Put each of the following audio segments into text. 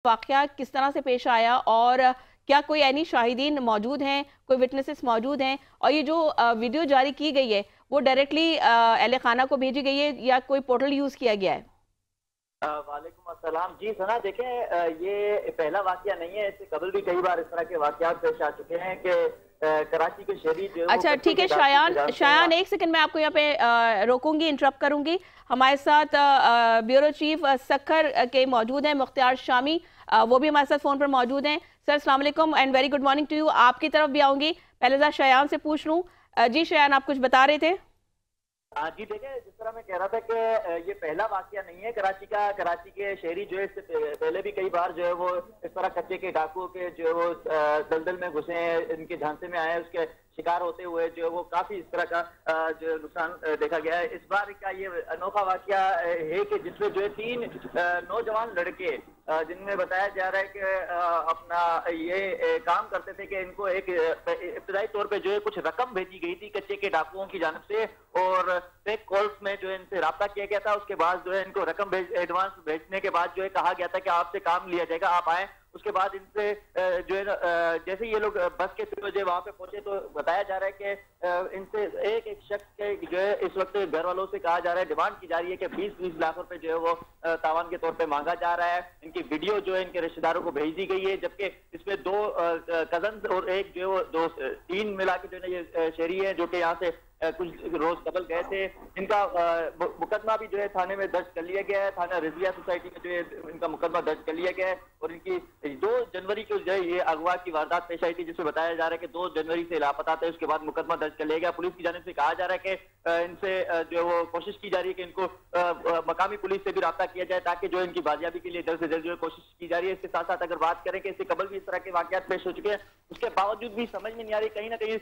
वाकया किस तरह से पेश आया और क्या कोई ऐनी शाहिदीन मौजूद हैं, कोई विटनेसेस मौजूद हैं, और ये जो वीडियो जारी की गई है वो डायरेक्टली अहले खाना को भेजी गई है या कोई पोर्टल यूज किया गया है? वालेकुम अस्सलाम जी। सुना देखें, ये पहला वाकया नहीं है, इससे कबल भी कई बार इस तरह के वाकयात पेश आ चुके हैं कि कराची के शहरी जो अच्छा ठीक है शायान, एक सेकंड मैं आपको यहाँ पे रोकूंगी, इंटरप्ट करूंगी। हमारे साथ ब्यूरो चीफ सक्खर के मौजूद हैं, मुख्तियार शामी, वो भी हमारे साथ फोन पर मौजूद हैं। सर अस्सलाम वालेकुम and very good morning to you. आपकी तरफ भी आऊंगी, पहले जरा शायान से पूछ लूँ। जी शायान, आप कुछ बता रहे थे? हाँ जी, देखें, जिस तरह मैं कह रहा था कि ये पहला वाकया नहीं है कराची का। कराची के शहरी जो है इससे पहले भी कई बार जो है वो इस तरह कच्चे के डाकुओं के जो है वो दलदल में घुसे हैं, इनके झांसे में आए, उसके शिकार होते हुए जो है वो काफी इस तरह का जो नुकसान देखा गया है। इस बार का ये अनोखा वाकया है कि जिसमें जो है 3 नौजवान लड़के, जिनमें बताया जा रहा है कि अपना ये काम करते थे कि इनको एक इब्तदाई तौर पे जो है कुछ रकम भेजी गई थी कच्चे के डाकुओं की जानब से, और फेक कॉल्स में जो है इनसे रब्ता किया गया था। उसके बाद जो है इनको रकम एडवांस भेजने के बाद जो है कहा गया था कि आपसे काम लिया जाएगा, आप आए। उसके बाद इनसे जो है जैसे ये लोग बस के थ्रू जो वहां पे पहुंचे तो बताया जा रहा है कि इनसे एक शख्स के जो है इस वक्त घर वालों से कहा जा रहा है, डिमांड की जा रही है कि 20-20 लाख रुपए जो है वो तावान के तौर पे मांगा जा रहा है। इनकी वीडियो जो है इनके रिश्तेदारों को भेज दी गई है, जबकि इसमें 2 कजन और एक जो है वो दोस्त, 3 मिला के जो है ये शहरी है जो कि यहाँ से कुछ रोज कबल गए थे। इनका मुकदमा भी जो है थाने में दर्ज कर लिया गया है, थाना रिजविया सोसाइटी में जो है इनका मुकदमा दर्ज कर लिया गया है। और इनकी 2 जनवरी को जो है ये अगवा की वारदात पेश आई थी, जिसमें बताया जा रहा है कि 2 जनवरी से लापता थे। उसके बाद मुकदमा दर्ज कर लिया गया। पुलिस की जानिब से कहा जा रहा है कि इनसे जो है वो कोशिश की जा रही है कि इनको मकामी पुलिस से भी रब्ता किया जाए ताकि जो इनकी बाजियाबी के लिए जल्द से जल्द जो है कोशिश की जा रही है। इसके साथ साथ अगर बात करें कि इससे कबल भी इस तरह के वाकयात पेश हो चुके हैं, उसके बावजूद भी समझ में नहीं आ रही, कहीं ना कहीं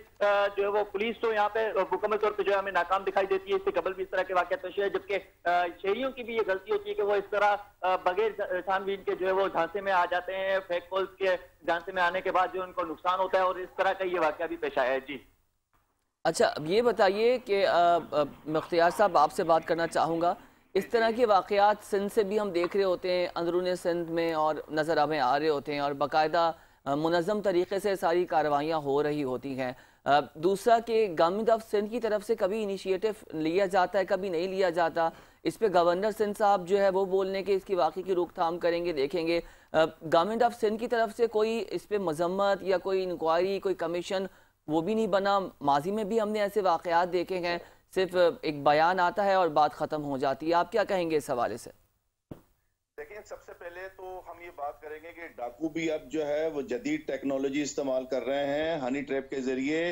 जो है वो पुलिस तो यहाँ पे मुकम्मल तौर पर जो है हमें नाकाम दिखाई देती है। इससे कबल भी इस तरह के वाकयात पेश है, जबकि शहरियों की भी ये गलती होती है कि वो इस तरह बगैर छानबीन के जो है वो झांसे में आ जाते हैं। फेक कॉल्स के झांसे में आने के बाद जो उनको नुकसान होता है, और इस तरह का ये वाकया भी पेश आया है। जी अच्छा, अब ये बताइए कि मुख्तियार साहब, आपसे बात करना चाहूँगा। इस तरह के वाक़यात सिंध से भी हम देख रहे होते हैं, अंदरूनी सिंध में और नज़र हमें आ रहे होते हैं, और बाकायदा मुनज़्ज़म तरीके से सारी कार्रवाइयाँ हो रही होती हैं। दूसरा कि गवर्नमेंट ऑफ सिंध की तरफ से कभी इनिशिएटिव लिया जाता है, कभी नहीं लिया जाता। इस पे गवर्नर सिंध साहब जो है वो बोलने के इसकी वाकई की रोकथाम करेंगे, देखेंगे। गवर्नमेंट ऑफ सिंध की तरफ से कोई इस पे मजम्मत या कोई इंक्वायरी, कोई कमीशन वो भी नहीं बना। माजी में भी हमने ऐसे वाक़यात देखे हैं, सिर्फ एक बयान आता है और बात ख़त्म हो जाती है। आप क्या कहेंगे इस हवाले से? देखिए, सबसे पहले तो हम ये बात करेंगे कि डाकू भी अब जो है वो जदीद टेक्नोलॉजी इस्तेमाल कर रहे हैं। हनी ट्रैप के जरिए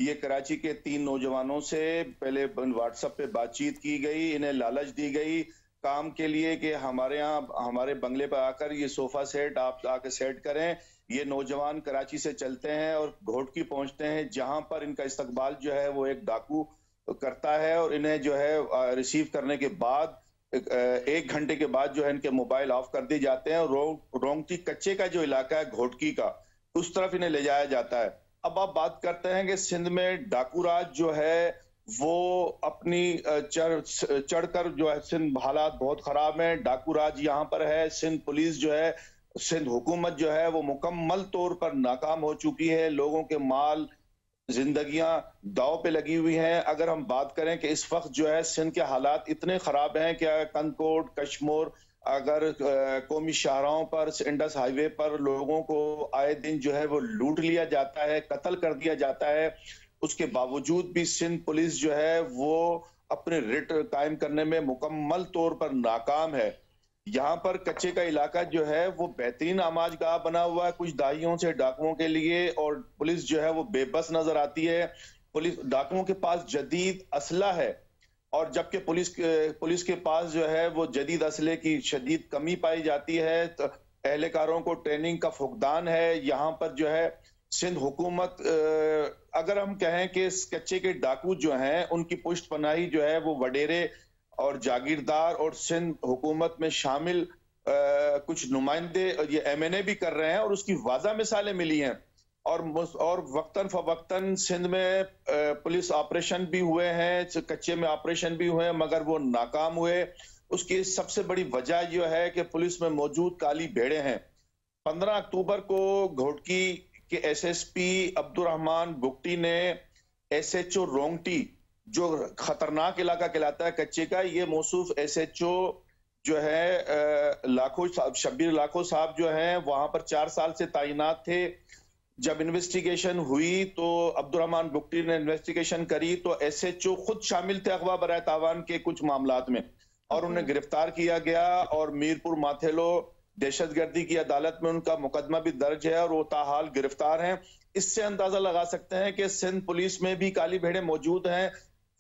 ये कराची के 3 नौजवानों से पहले व्हाट्सएप पे बातचीत की गई, इन्हें लालच दी गई काम के लिए कि हमारे यहाँ हमारे बंगले पर आकर ये सोफा सेट आप आके सेट करें। ये नौजवान कराची से चलते हैं और घोटकी पहुंचते हैं, जहां पर इनका इस्तकबाल जो है वो एक डाकू करता है, और इन्हें जो है रिसीव करने के बाद 1 घंटे के बाद जो है इनके मोबाइल ऑफ कर दिए जाते हैं। और रोंगटी कच्चे का जो इलाका है घोटकी का, उस तरफ इन्हें ले जाया जाता है। अब आप बात करते हैं कि सिंध में डाकू राज जो है वो अपनी चढ़कर जो है, सिंध हालात बहुत खराब हैं, डाकू राज यहाँ पर है। सिंध पुलिस जो है, सिंध हुकूमत जो है वो मुकम्मल तौर पर नाकाम हो चुकी है। लोगों के माल, जिंदगियां दाव पे लगी हुई हैं। अगर हम बात करें कि इस वक्त जो है सिंध के हालात इतने खराब हैं कि कंदकोट, कश्मोर, अगर कौमी शाहराहों पर, इंडस हाईवे पर लोगों को आए दिन जो है वो लूट लिया जाता है, कत्ल कर दिया जाता है। उसके बावजूद भी सिंध पुलिस जो है वो अपने रिट कायम करने में मुकम्मल तौर पर नाकाम है। यहाँ पर कच्चे का इलाका जो है वो बेहतरीन आमाजगाह बना हुआ है कुछ दहाइयों से डाकुओं के लिए, और पुलिस जो है वो बेबस नजर आती है। पुलिस, डाकुओं के पास जदीद असला है, और जबकि पुलिस के पास जो है वो जदीद असले की शदीद कमी पाई जाती है। तो एहलकारों को ट्रेनिंग का फुकदान है। यहाँ पर जो है सिंध हुकूमत, अगर हम कहें कि कच्चे के डाकू जो हैं उनकी पुष्ट पनाही जो है वो वडेरे और जागीरदार और सिंध हुकूमत में शामिल कुछ नुमाइंदे ये MNA भी कर रहे हैं, और उसकी वाज़ा मिसालें मिली हैं। और वक्तन फवक्तन सिंध में पुलिस ऑपरेशन भी हुए हैं, कच्चे में ऑपरेशन भी हुए हैं, मगर वो नाकाम हुए। उसकी सबसे बड़ी वजह यह है कि पुलिस में मौजूद काली भेड़ें हैं। 15 अक्टूबर को घोटकी के एसएसपी अब्दुर्रहमान बुगटी ने एसएचओ रोंगटी, जो खतरनाक इलाका कहलाता है कच्चे का, ये मौसूफ एसएचओ जो है लाखों शब्बीर लाखों साहब जो हैं वहां पर 4 साल से तैनात थे। जब इन्वेस्टिगेशन हुई तो अब्दुर्रहमान बुगटी ने इन्वेस्टिगेशन करी तो एसएचओ खुद शामिल थे अगवा बराए तावान के कुछ मामलात में, और उन्हें गिरफ्तार किया गया और मीरपुर माथेलो दहशतगर्दी की अदालत में उनका मुकदमा भी दर्ज है और वो ताहाल गिरफ्तार हैं। इससे अंदाजा लगा सकते हैं कि सिंध पुलिस में भी काली भेड़ें मौजूद हैं।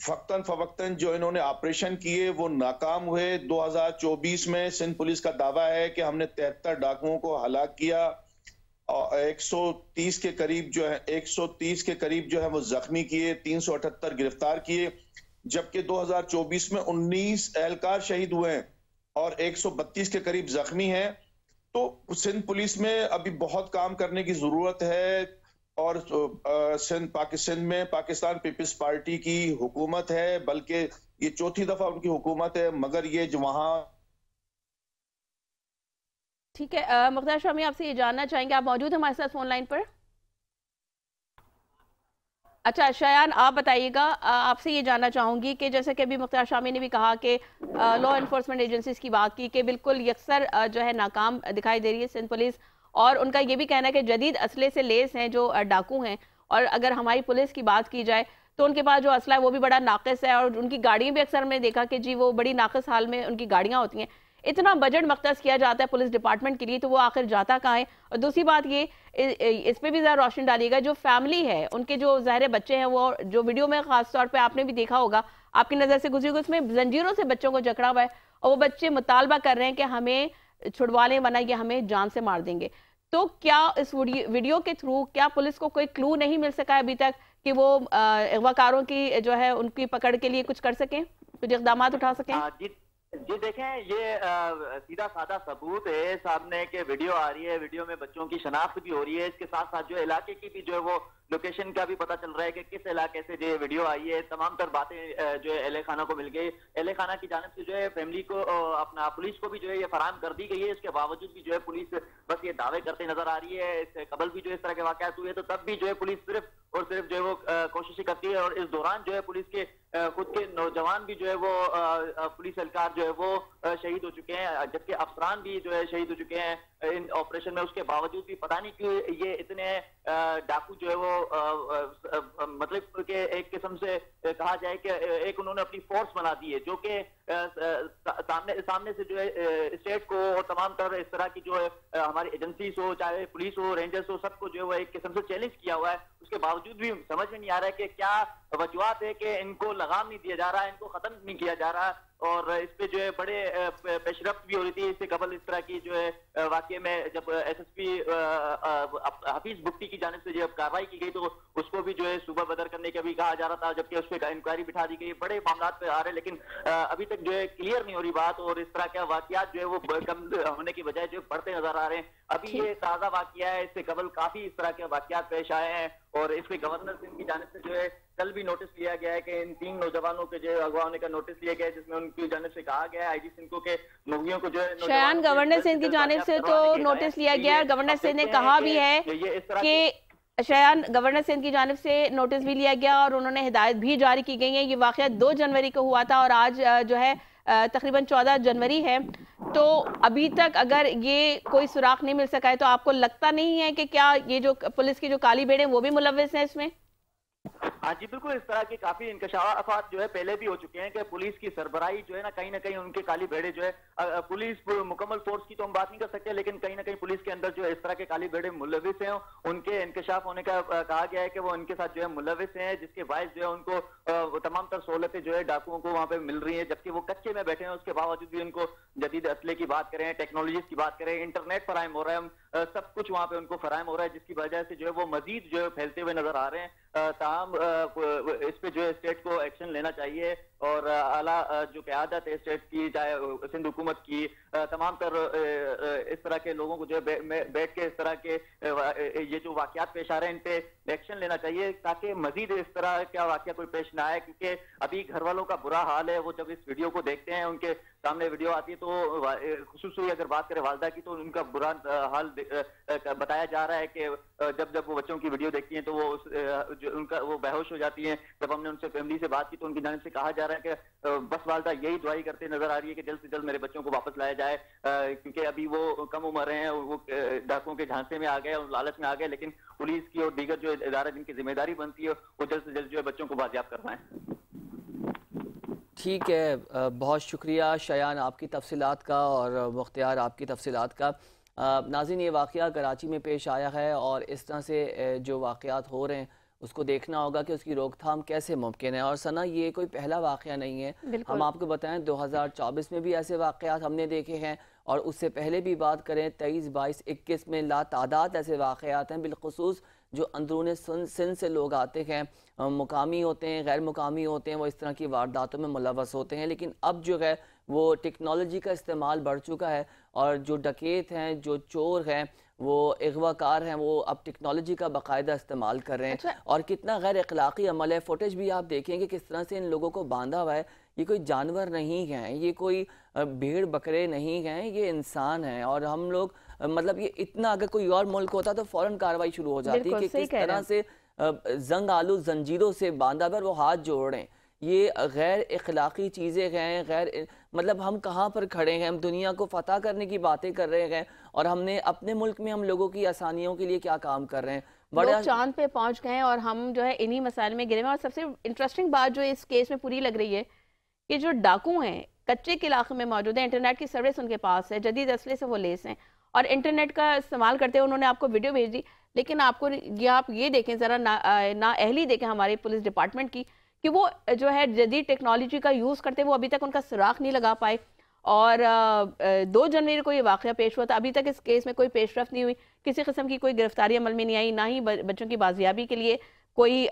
फक्तन फवक्तन जो इन्होंने ऑपरेशन किए वो नाकाम हुए। 2024 में सिंध पुलिस का दावा है कि हमने 73 डाकुओं को हलाक किया और 130 के करीब जो है वो जख्मी किए, 378 गिरफ्तार किए, जबकि 2024 में 19 एहलकार शहीद हुए हैं और 132 के करीब जख्मी हैं। तो सिंध पुलिस में अभी बहुत काम करने की जरूरत है और सिंध में पाकिस्तान पीपल्स पार्टी की हुकूमत है, बल्कि ये चौथी दफा उनकी हुकूमत है, मगर ये जो वहां। ठीक है मुख्तार शामी, आपसे ये जानना चाहेंगे, आप मौजूद हैं हमारे साथ फोन लाइन पर? अच्छा शयान, आप बताइएगा, आपसे ये जानना चाहूंगी कि जैसे कि अभी मुख्तार शामी ने भी कहा कि लॉ एनफोर्समेंट एजेंसीज की बात की कि बिल्कुल यकसर जो है नाकाम दिखाई दे रही है सिंध पुलिस, और उनका ये भी कहना है कि जदीद असले से लेस हैं जो डाकू हैं, और अगर हमारी पुलिस की बात की जाए तो उनके पास जो असला है वो भी बड़ा नाकिस है, और उनकी गाड़ियाँ भी अक्सर मैंने देखा कि जी वो बड़ी नाकिस हाल में उनकी गाड़ियाँ होती हैं। इतना बजट मख्तस किया जाता है पुलिस डिपार्टमेंट के लिए, तो वो आखिर जाता कहाँ है? और दूसरी बात ये, इस पर भी ज़रा रोशनी डालिएगा, जो फैमिली है उनके जो ज़ाहिर बच्चे हैं, वो जो वीडियो में खास तौर पे आपने भी देखा होगा, आपकी नज़र से गुजरी, उसमें जंजीरों से बच्चों को जकड़ा हुआ है और वो बच्चे मुतालबा कर रहे हैं कि हमें छुड़वा लें वरना ये हमें जान से मार देंगे। तो क्या इस वीडियो के थ्रू क्या पुलिस को कोई क्लू नहीं मिल सका है अभी तक कि वो अगवाकारों की जो है उनकी पकड़ के लिए कुछ कर सकें, कुछ इक़दाम उठा सकें? जी देखें, ये सीधा साधा सबूत है सामने के वीडियो आ रही है, वीडियो में बच्चों की शनाख्त भी हो रही है, इसके साथ साथ जो इलाके की भी जो है वो लोकेशन का भी पता चल रहा है कि किस इलाके से जो वीडियो आई है। तमाम तर बातें जो है एहले खाना को मिल गई, एहले खाना की जानिब से जो है फैमिली को अपना पुलिस को भी जो है ये फराहम कर दी गई है। इसके बावजूद भी जो है पुलिस बस ये दावे करते नजर आ रही है। इससे कबल भी जो इस तरह के वाकयात हुए तो तब भी जो है पुलिस सिर्फ और सिर्फ जो है वो कोशिश करती है, और इस दौरान जो है पुलिस के खुद के नौजवान भी जो है वो पुलिस एहलकार जो है वो शहीद हो चुके हैं, जबकि अफसरान भी जो है शहीद हो चुके हैं इन ऑपरेशन में। उसके बावजूद भी पता नहीं क्यों ये इतने डाकू जो है वो मतलब कि एक किस्म से कहा जाए कि एक उन्होंने अपनी फोर्स बना दी है, जो कि सामने से जो है स्टेट को और तमाम तरह इस तरह की जो है हमारी एजेंसीज हो, चाहे पुलिस हो, रेंजर्स हो, सबको जो है वो एक किस्म से चैलेंज किया हुआ है। उसके बावजूद भी समझ में नहीं आ रहा है कि क्या वजूहत है कि इनको लगाम नहीं दिया जा रहा है, इनको खत्म नहीं किया जा रहा, और इस पे जो है बड़े पेशरफ्त भी हो रही थी। इससे कबल इस तरह की जो है वाकये में जब एसएसपी हफीज बुगटी की जानिब से जब कार्रवाई की गई तो उसको भी जो है सूबा बदर करने का भी कहा जा रहा था, जबकि उस पर इंक्वायरी बिठा दी गई। बड़े मामला पे आ रहे हैं, लेकिन अभी तक जो है क्लियर नहीं हो रही बात, और इस तरह के वाकयात जो है वो कम होने की बजाय जो बढ़ते नजर आ रहे हैं। अभी ये ताजा वाकया है, इससे कबल काफी इस तरह के वाकयात पेश आए हैं, और इसमें गवर्नर सिंह की जानिब से जो है कल भी नोटिस लिया गया है कि इन 3 नौजवानों के जो अगवा होने का नोटिस लिया गया है, जिसमें उनकी जानिब से कहा गया है आईजी सिंह को के मुखियों को जो है शयान गवर्नर सिंह की जानिब से तो नोटिस लिया गया है। गवर्नर सिंह ने कहा भी है कि शयान गवर्नर सिंध की जानिब से नोटिस भी लिया गया और उन्होंने हिदायत भी जारी की गई है। ये वाकया 2 जनवरी को हुआ था और आज जो है तकरीबन 14 जनवरी है। तो अभी तक अगर ये कोई सुराख नहीं मिल सका है तो आपको लगता नहीं है कि क्या ये जो पुलिस की जो काली भेड़ है वो भी मुलव्विस है इसमें? हाँ जी बिल्कुल, इस तरह के काफी इंकशाफात जो है पहले भी हो चुके हैं कि पुलिस की सरबराही जो है ना कहीं उनके काली भेड़े जो है पुलिस मुकम्मल फोर्स की तो हम बात नहीं कर सकते, लेकिन कहीं ना कहीं पुलिस के अंदर जो है इस तरह के काली भेड़े मुलविस हैं। उनके इंकशाफ होने का कहा गया है कि वो उनके साथ जो है मुलविस हैं, जिसके बायस जो है उनको तमाम तर सहूलतें जो है डाकुओं को वहां पे मिल रही है, जबकि वो कच्चे में बैठे हैं। उसके बावजूद भी उनको जदीद असले की बात करें, टेक्नोलॉजीज की बात करें, इंटरनेट फराहम हो रहा है, सब कुछ वहां पे उनको फराहम हो रहा है, जिसकी वजह से जो है वो मजीद जो है फैलते हुए नजर आ रहे हैं। ताहम इस पे जो है स्टेट को एक्शन लेना चाहिए और आला जो क़यादत है स्टेट की, चाहे सिंध हुकूमत की, तमाम तर इस तरह के लोगों को जो है बैठ के इस तरह के ये जो वाक़यात पेश आ रहे हैं इन पे एक्शन लेना चाहिए, ताकि मजीद इस तरह का वाक़या कोई पेश ना आए। क्योंकि अभी घर वालों का बुरा हाल है, वो जब इस वीडियो को देखते हैं, उनके सामने वीडियो आती है, तो खुसूसी अगर बात करें वालदा की, तो उनका बुरा हाल बताया जा रहा है कि जब वो बच्चों की वीडियो देखती हैं तो वो बेहोश हो जाती हैं। जब हमने उनसे फैमिली से बात की तो उनकी जानिब से कहा जा रहा है कि बस वालदा यही दुआई करते नजर आ रही है कि जल्द से जल्द मेरे बच्चों को वापस लाया जाए, क्योंकि अभी वो कम उम्र हैं, वो डाकुओं के झांसे में आ गए और लालच में आ गए। लेकिन पुलिस की और दीगर जो इदारा जिनकी जिम्मेदारी बनती है, वो जल्द से जल्द जो है बच्चों को बाजियाब करवाएं। ठीक है, बहुत शुक्रिया शयान आपकी तफसीलात का और मुख्तियार आपकी तफसीलात का। नाज़रीन, ये वाक़या कराची में पेश आया है और इस तरह से जो वाक़यात हो रहे हैं उसको देखना होगा कि उसकी रोकथाम कैसे मुमकिन है। और सना, ये कोई पहला वाक़या नहीं है, हम आपको बताएं 2024 में भी ऐसे वाक़यात हमने देखे हैं और उससे पहले भी बात करें 23, 22, 21 में लातादाद ऐसे वाक़यात हैं, बिलखुसूस जो अंदरून सिंध से लोग आते हैं, मुकामी होते हैं, गैर मुकामी होते हैं, वो इस तरह की वारदातों में मुलव्वस होते हैं। लेकिन अब जो है वो टेक्नोलॉजी का इस्तेमाल बढ़ चुका है और जो डकैत हैं, जो चोर हैं, वो अगवाकार हैं, वो अब टेक्नोलॉजी का बाकायदा इस्तेमाल कर रहे हैं। अच्छा। और कितना गैर अखलाकी अमल है। फुटेज भी आप देखेंगे किस तरह से इन लोगों को बांधा हुआ है। ये कोई जानवर नहीं हैं, ये कोई भेड़ बकरे नहीं हैं, ये इंसान हैं। और हम लोग मतलब ये इतना, अगर कोई और मुल्क होता तो फौरन कार्रवाई शुरू हो जाती कि किस तरह से जंग आलू जंजीरों से बांधा पर वो हाथ जोड़ रहे हैं। ये गैर अखलाकी चीज़ें हैं, गैर मतलब हम कहाँ पर खड़े हैं, हम दुनिया को फतह करने की बातें कर रहे हैं और हमने अपने मुल्क में हम लोगों की आसानियों के लिए क्या काम कर रहे हैं। बड़ा चांद पे पहुंच गए और हम जो है इन्हीं मसाइल में गिरे हुए। और सबसे इंटरेस्टिंग बात जो इस केस में पूरी लग रही है कि जो डाकू हैं कच्चे के इलाके में मौजूद है, इंटरनेट की सर्विस उनके पास है, जदीद असले से वो लेस हैं और इंटरनेट का इस्तेमाल करते हैं। उन्होंने आपको वीडियो भेज दी, लेकिन आपको आप ये देखें ज़रा, ना अहली देखें हमारी पुलिस डिपार्टमेंट की कि वो जो है जदीद टेक्नोलॉजी का यूज़ करते, वो अभी तक उनका सुराख नहीं लगा पाए। और 2 जनवरी को ये वाक़या पेश हुआ था, अभी तक इस केस में कोई पेशरफ्त नहीं हुई, किसी किस्म की कोई गिरफ्तारी अमल में नहीं आई, ना ही बच्चों की बाजियाबी के लिए कोई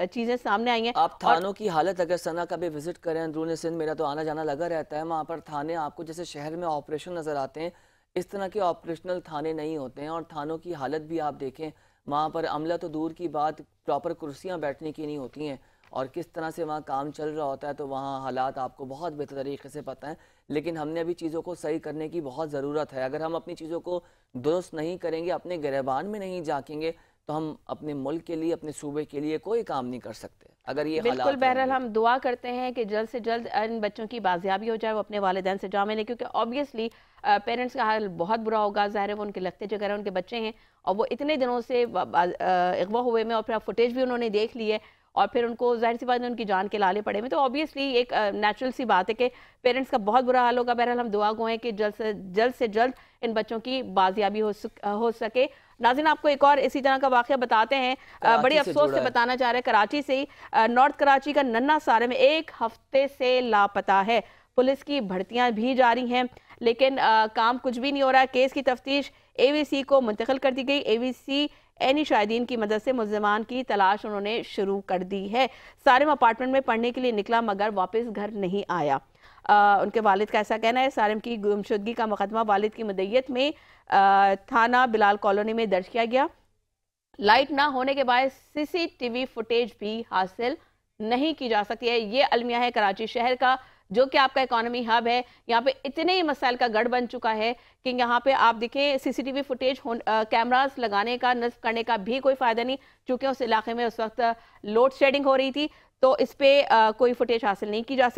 चीज़ें सामने आई हैं। आप थानों की हालत अगर सना कभी विजिट करें अंदरून सिंध, मेरा तो आना जाना लगा रहता है, वहाँ पर थाने आपको जैसे शहर में ऑपरेशन नज़र आते हैं, इस तरह के ऑपरेशनल थाने नहीं होते हैं। और थानों की हालत भी आप देखें, वहाँ पर अमला तो दूर की बात, प्रॉपर कुर्सियाँ बैठने की नहीं होती हैं और किस तरह से वहाँ काम चल रहा होता है, तो वहाँ हालात आपको बहुत बेहतर तरीके से पता है। लेकिन हमने अभी चीज़ों को सही करने की बहुत ज़रूरत है। अगर हम अपनी चीज़ों को दुरुस्त नहीं करेंगे, अपने गिरबान में नहीं झाँकेंगे, तो हम अपने मुल्क के लिए, अपने सूबे के लिए कोई काम नहीं कर सकते। अगर ये बिल्कुल, बहरहाल हम दुआ करते हैं कि जल्द से जल्द इन बच्चों की बाजियाबी हो जाए, वो अपने वालिदैन से जा मिले, क्योंकि ऑब्वियसली पेरेंट्स का हाल बहुत बुरा होगा। ज़ाहिर है वो उनके लगते जिगर हैं, उनके बच्चे हैं और वो इतने दिनों से अगवा हुए में, और फिर फुटेज भी उन्होंने देख ली है और फिर उनको जाहिर सी बात है उनकी जान के लाले पड़े में, तो ऑब्वियसली एक नेचुरल सी बात है कि पेरेंट्स का बहुत बुरा हाल होगा। बहरहाल हम दुआ गो हैं कि जल्द से जल्द इन बच्चों की बाजियाबी हो सके। नाज़रीन, आपको एक और इसी तरह का वाक़या बताते हैं, बड़ी अफसोस से बताना चाह रहे हैं, कराची से ही, नॉर्थ कराची का नन्ना सारे में 1 हफ्ते से लापता है। पुलिस की भर्तियां भी जारी हैं, लेकिन काम कुछ भी नहीं हो रहा है। केस की तफ्तीश AVC को मुंतकिल कर दी गई। AVC एनी शाहिदीन की मदद से मुल्ज़िमान की तलाश उन्होंने शुरू कर दी है। सारिम अपार्टमेंट में पढ़ने के लिए निकला मगर वापस घर नहीं आया। उनके वालिद का ऐसा कहना है। सारिम की गुमशुदगी का मुकदमा वालिद की मदय्यत में थाना बिलाल कॉलोनी में दर्ज किया गया। लाइट ना होने के बाद CCTV फुटेज भी हासिल नहीं की जा सकती है। ये अलमिया है कराची शहर का, जो कि आपका इकोनॉमी हब है। यहाँ पे इतने ही मसाइल का गढ़ बन चुका है कि यहाँ पे आप देखें CCTV फुटेज कैमरास लगाने का, नस्ब करने का भी कोई फ़ायदा नहीं, चूँकि उस इलाके में उस वक्त लोड शेडिंग हो रही थी, तो इस पर कोई फुटेज हासिल नहीं की जा सकती।